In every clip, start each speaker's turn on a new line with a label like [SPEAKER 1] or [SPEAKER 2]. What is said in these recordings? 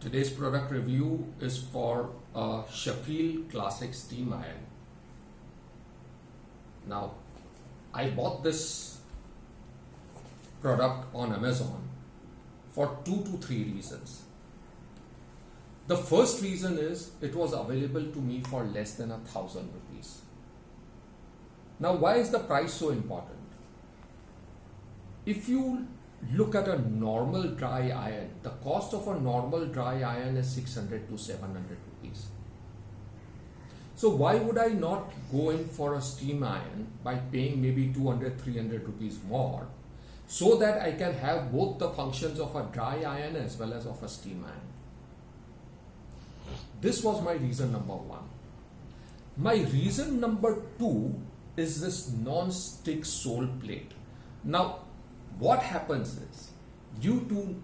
[SPEAKER 1] Today's product review is for a Sheffield Classic Steam Iron. Now, I bought this product on Amazon for 2 to 3 reasons. The first reason is it was available to me for less than 1,000 rupees. Now, why is the price so important? If you look at a normal dry iron, the cost of a normal dry iron is 600 to 700 rupees. So why would I not go in for a steam iron by paying maybe 200, 300 rupees more so that I can have both the functions of a dry iron as well as of a steam iron? This was my reason number one. My reason number two is this non-stick sole plate. Now, what happens is, due to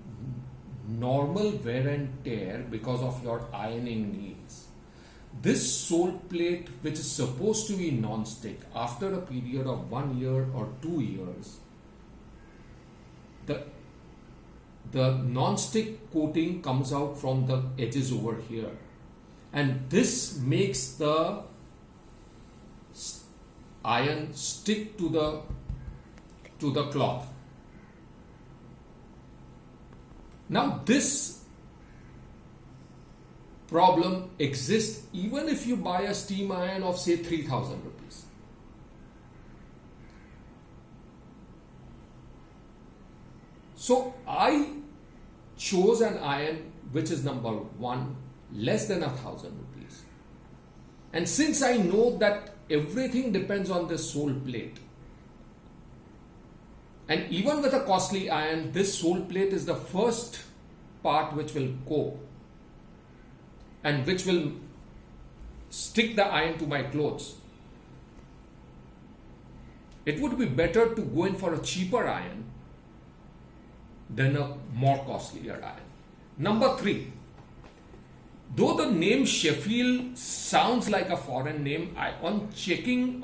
[SPEAKER 1] normal wear and tear because of your ironing needs, this sole plate, which is supposed to be non-stick, after a period of 1 year or 2 years, the non-stick coating comes out from the edges over here, and this makes the iron stick to the cloth. Now, this problem exists even if you buy a steam iron of say 3,000 rupees. So I chose an iron which is number one, less than 1,000 rupees. And since I know that everything depends on this sole plate, and even with a costly iron, this sole plate is the first part which will go and which will stick the iron to my clothes, it would be better to go in for a cheaper iron than a more costlier iron. Number three, though the name Sheffield sounds like a foreign name, on checking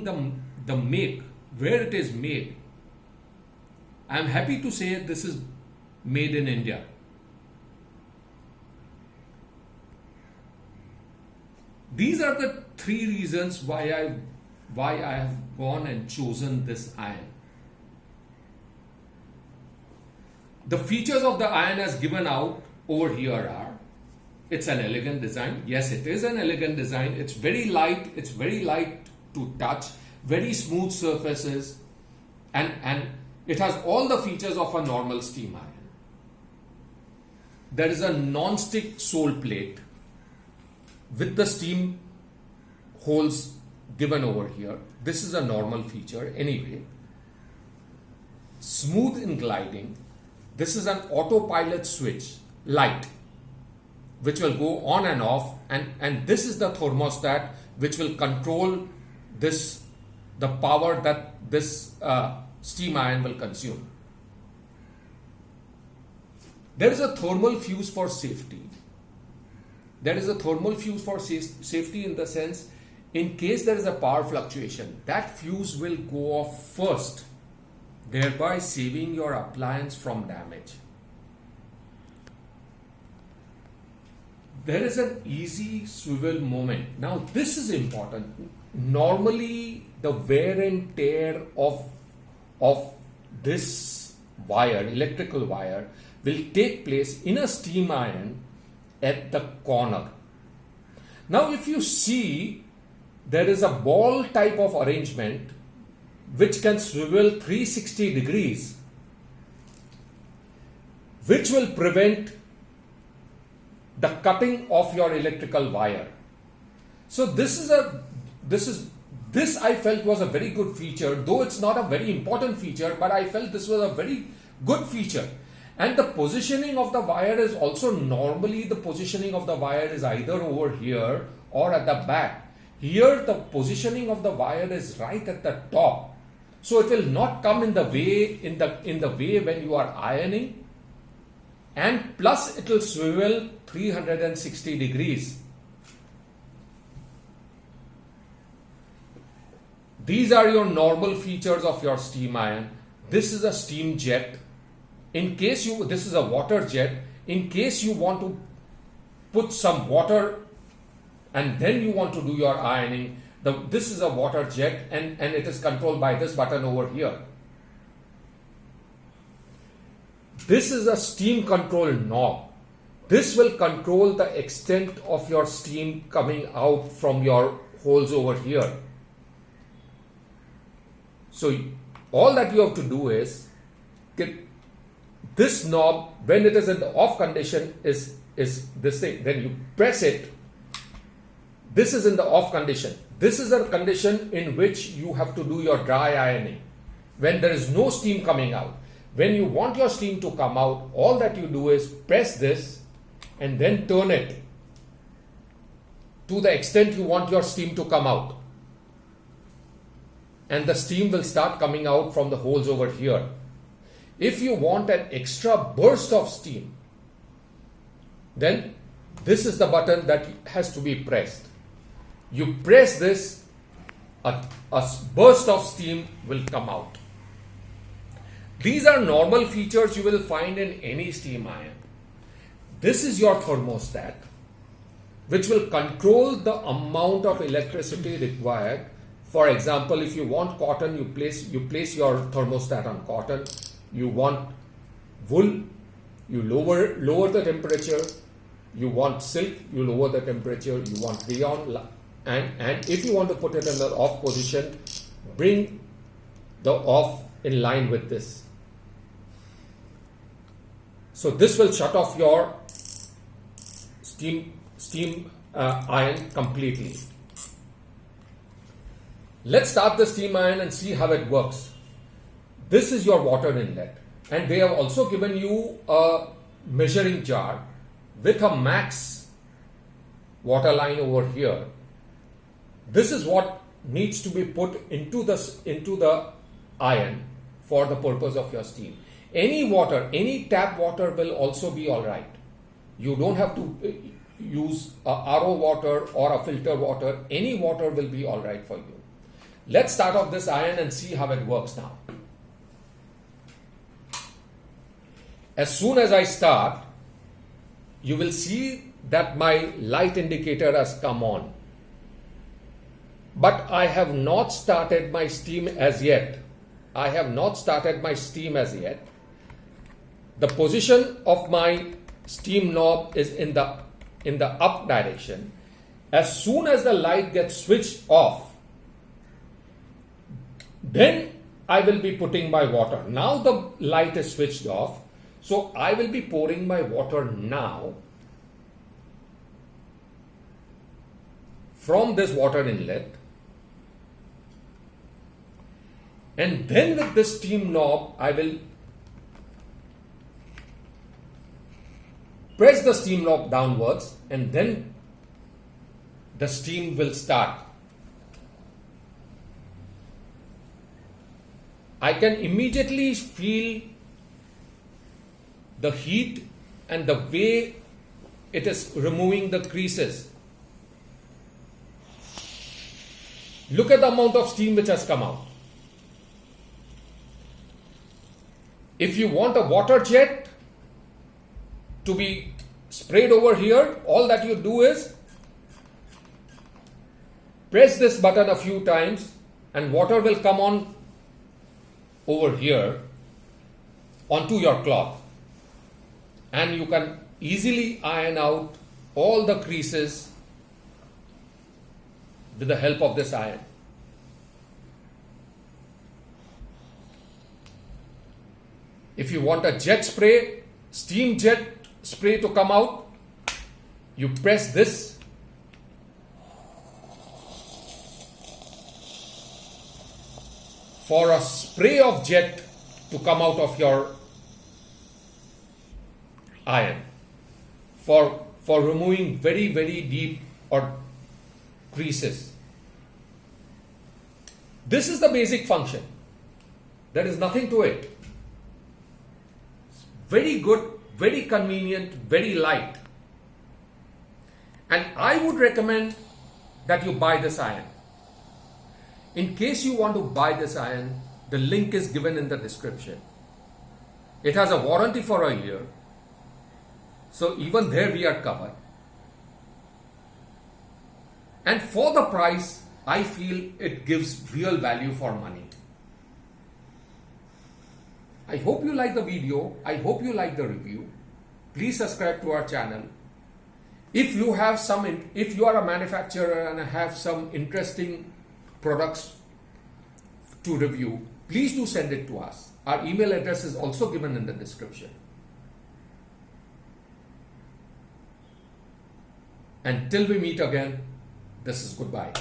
[SPEAKER 1] the make, where it is made, I am happy to say this is made in India. These are the 3 reasons why I have gone and chosen this iron. The features of the iron as given out over here are: it's an elegant design. Yes, it is an elegant design. It's very light. It's very light to touch. Very smooth surfaces, and it has all the features of a normal steam iron. There is a non-stick sole plate with the steam holes given over here. This is a normal feature anyway. Smooth in gliding. This is an autopilot switch, light, which will go on and off, and this is the thermostat which will control the power that this steam iron will consume. There is a thermal fuse for safety. There is a thermal fuse for safety in the sense, in case there is a power fluctuation, that fuse will go off first, thereby saving your appliance from damage. There is an easy swivel moment. Now, this is important. Normally, the wear and tear of this wire, electrical wire, will take place in a steam iron at the corner. Now, if you see, there is a ball type of arrangement which can swivel 360 degrees, which will prevent the cutting of your electrical wire. So this I felt was a very good feature, though it's not a very important feature, but I felt this was a very good feature. And the positioning of the wire is also, normally the positioning of the wire is either over here or at the back. Here the positioning of the wire is right at the top. So it will not come in the way when you are ironing, and plus it will swivel 360 degrees. These are your normal features of your steam iron. This is a steam jet. In case this is a water jet. in case you want to put some water and then you want to do your ironing, this is a water jet and it is controlled by this button over here. This is a steam control knob. This will control the extent of your steam coming out from your holes over here. So all that you have to do is get this knob, when it is in the off condition, is this thing. Then you press it. This is in the off condition. This is a condition in which you have to do your dry ironing, when there is no steam coming out. When you want your steam to come out, all that you do is press this and then turn it to the extent you want your steam to come out. And the steam will start coming out from the holes over here. If you want an extra burst of steam, then this is the button that has to be pressed. You press this, a burst of steam will come out. These are normal features you will find in any steam iron. This is your thermostat, which will control the amount of electricity required. For example, if you want cotton, you place your thermostat on cotton. You want wool, you lower the temperature. You want silk, you lower the temperature. You want rayon, and if you want to put it in the off position, bring the off in line with this. So this will shut off your steam iron completely. Let's start the steam iron and see how it works. This is your water inlet, and they have also given you a measuring jar with a max water line over here. This is what needs to be put into the iron for the purpose of your steam. Any water, any tap water will also be all right. You don't have to use a RO water or a filter water. Any water will be all right for you. Let's start off this iron and see how it works now. As soon as I start, you will see that my light indicator has come on. But I have not started my steam as yet. The position of my steam knob is in the up direction. As soon as the light gets switched off, then I will be putting my water. Now the light is switched off, so I will be pouring my water now from this water inlet. And then with this steam knob, I will press the steam knob downwards, and then the steam will start. I can immediately feel the heat and the way it is removing the creases. Look at the amount of steam which has come out. If you want a water jet to be sprayed over here, all that you do is press this button a few times and water will come on over here onto your cloth, and you can easily iron out all the creases with the help of this iron. If you want a jet spray, steam jet spray to come out, you press this for a spray of jet to come out of your iron for removing very, very deep or creases. This is the basic function. There is nothing to it. Very good, very convenient, very light. And I would recommend that you buy this iron. In case you want to buy this iron, the link is given in the description. It has a warranty for a year. So even there we are covered. And for the price, I feel it gives real value for money. I hope you like the video. I hope you like the review. Please subscribe to our channel. If you are a manufacturer and have some interesting products to review, please do send it to us. Our email address is also given in the description. And till we meet again, this is goodbye.